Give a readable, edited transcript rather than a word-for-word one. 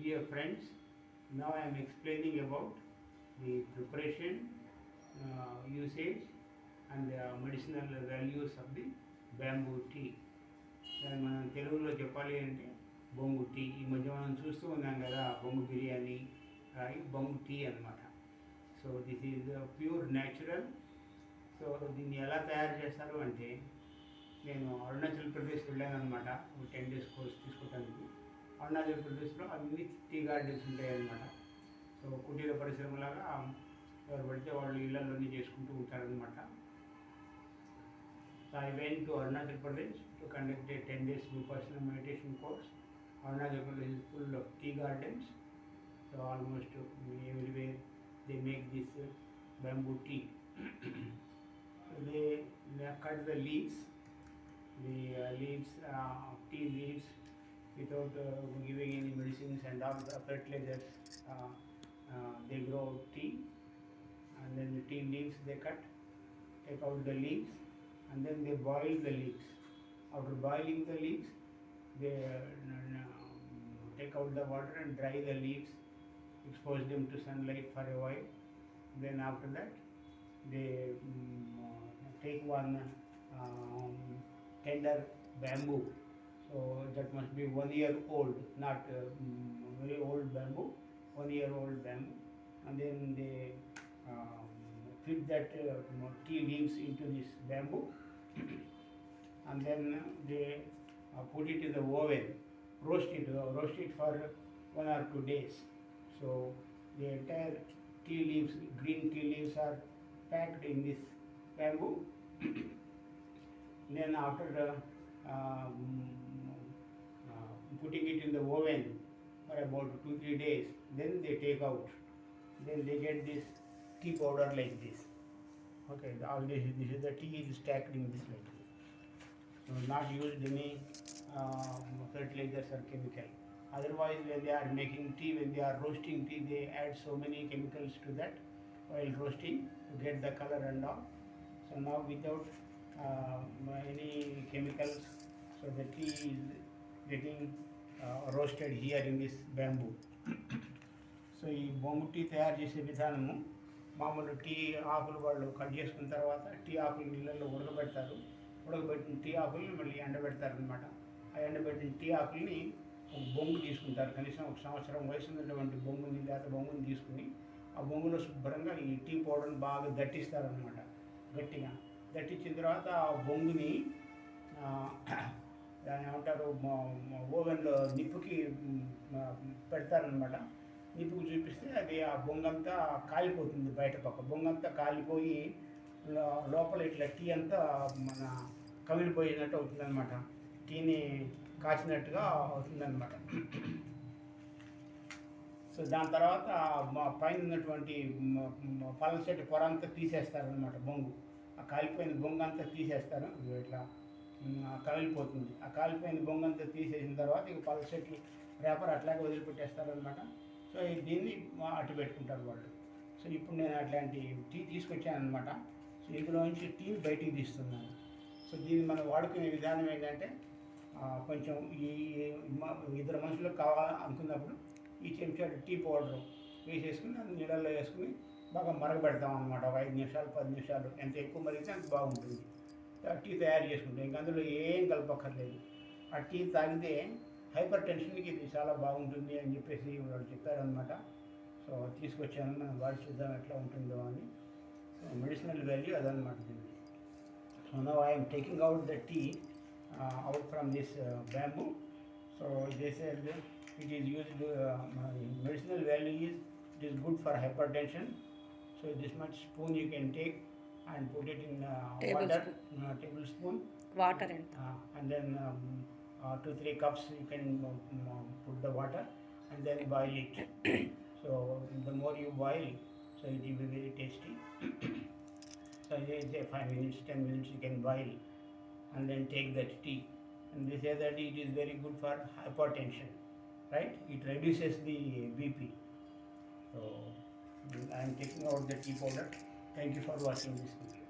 dear friends, now I am explaining about the preparation, usage and the medicinal values of the bamboo tea. దాన్ని మనం తెలుగులో చెప్పాలి అంటే బొంగు టీ. ఈ మధ్య మనం చూస్తూ ఉన్నాం కదా, బొంగు బిర్యానీ, బొంగు టీ అనమాట. So this is pure natural. So దీన్ని ఎలా తయారు చేస్తారు అంటే, నేను అరుణాచల్ ప్రదేశ్ వెళ్ళాను అనమాట. 10 days కోర్స్ తీసుకోవడానికి. అరుణాచల్ ప్రదేశ్లో అన్ని టీ గార్డెన్స్ ఉంటాయి అన్నమాట. సో కుటీర పరిశ్రమలాగా ఎవరు పడితే వాళ్ళు ఇళ్లలోనే చేసుకుంటూ ఉంటారనమాట. So I went to Arunachal Pradesh to conduct a 10 days Vipassana meditation course. Arunachal Pradesh is full of tea gardens. So almost everywhere they make this bamboo tea. So they cut the leaves, tea leaves, without giving any medicines and all the fertilizers. They grow tea, and then the tea leaves they cut, take out the leaves, and then they boil the leaves. After boiling the leaves, they take out the water and dry the leaves, expose them to sunlight for a while. Then after that, they take one tender bamboo. So that must be 1 year old, not very old bamboo, 1 year old bamboo. And then they fit that tea leaves into this bamboo and then they put it in the oven, roast it for 1 or 2 days. So the entire tea leaves, green tea leaves, are packed in this bamboo. Then after putting it in the oven for about 2-3 days, then they take out. Then they get this tea powder like this. Okay, all this is the tea is stacked in this like this. So not used any fertilizers or chemical. Otherwise, when they are making tea, when they are roasting tea, they add so many chemicals to that while roasting to get the color and all. So now without any chemicals, so the tea is getting roasted here in this bamboo. So ఈ బొంగు tea తయారు చేసే విధానము, మామూలు tea ఆకులు వాళ్ళు cut చేసుకున్న తర్వాత టీ ఆకులు నీళ్ళల్లో ఉడకబెడతారు. ఉడకబెట్టిన టీ ఆకుల్ని మళ్ళీ ఎండబెడతారు అనమాట. ఆ ఎండబెట్టిన టీ ఆకుల్ని ఒక బొంగు తీసుకుంటారు. కనీసం 1 సంవత్సరం వయసు ఉన్నటువంటి బొంగుని, లేత బొంగుని తీసుకుని ఆ బొంగులో శుభ్రంగా ఈ టీ పౌడర్ని బాగా దట్టిస్తారనమాట. గట్టిగా దట్టించిన తర్వాత ఆ బొంగుని దాని ఏమంటారు, ఓవెన్లో నిప్పుకి పెడతారనమాట. నిప్పుకు చూపిస్తే అది ఆ బొంగంతా కాలిపోతుంది. బయట పక్క బొంగంతా కాలిపోయి లోపల ఇట్లా టీ అంతా మన కమిలిపోయినట్టు అవుతుందన్నమాట. టీని కాచినట్టుగా అవుతుందన్నమాట. సో దాని తర్వాత పైన ఉన్నటువంటి పలసటి పొర అంతా తీసేస్తారనమాట. బొంగు, ఆ కాలిపోయిన బొంగు అంతా తీసేస్తారు. ఇట్లా కమిలిపోతుంది. ఆ కాలిపోయిన బొంగు అంతా తీసేసిన తర్వాత ఇక పలసటి రేపర్ అట్లాగే వదిలిపెట్టేస్తారనమాట. సో దీన్ని అట్టు పెట్టుకుంటారు వాళ్ళు. సో ఇప్పుడు నేను అట్లాంటి టీ తీసుకొచ్చాను అనమాట. సో ఇందులోంచి టీ బయటికి తీస్తున్నాను. సో దీన్ని మనం వాడుకునే విధానం ఏంటంటే, కొంచెం ఈ 2 మనుషులకు కావాలనుకున్నప్పుడు ఈ చెంచాడు టీ పౌడర్ వేసేసుకుని అది నీళ్ళల్లో వేసుకుని బాగా మరగబెడతాం అనమాట. ఒక 5 నిమిషాలు 10 నిమిషాలు, ఎంత ఎక్కువ మరిగితే అంత బాగుంటుంది. టీ తయారు చేసుకుంటాం. ఇంక అందులో ఏం కలపక్కర్లేదు. ఆ టీ తాగితే హైపర్ టెన్షన్కి ఇది చాలా బాగుంటుంది అని చెప్పేసి వాళ్ళు చెప్పారనమాట. సో తీసుకొచ్చాను, మనం వాడి చూద్దాం ఎట్లా ఉంటుందో అని. సో మెడిసినల్ వాల్యూ అదనమాట దీన్ని. So now I'm taking out the tea out from this bamboo. So they said it is used, medicinal value is it is good for hypertension. So this much spoon you can take and put it in water, tablespoon water and then 2-3 cups you can put the water and then boil it. So the more you boil, so it will be very tasty. So say 5 minutes 10 minutes you can boil and then take that tea, and they say that it is very good for hypertension, right? It reduces the BP. So I am taking out the tea powder. Thank you for watching this video.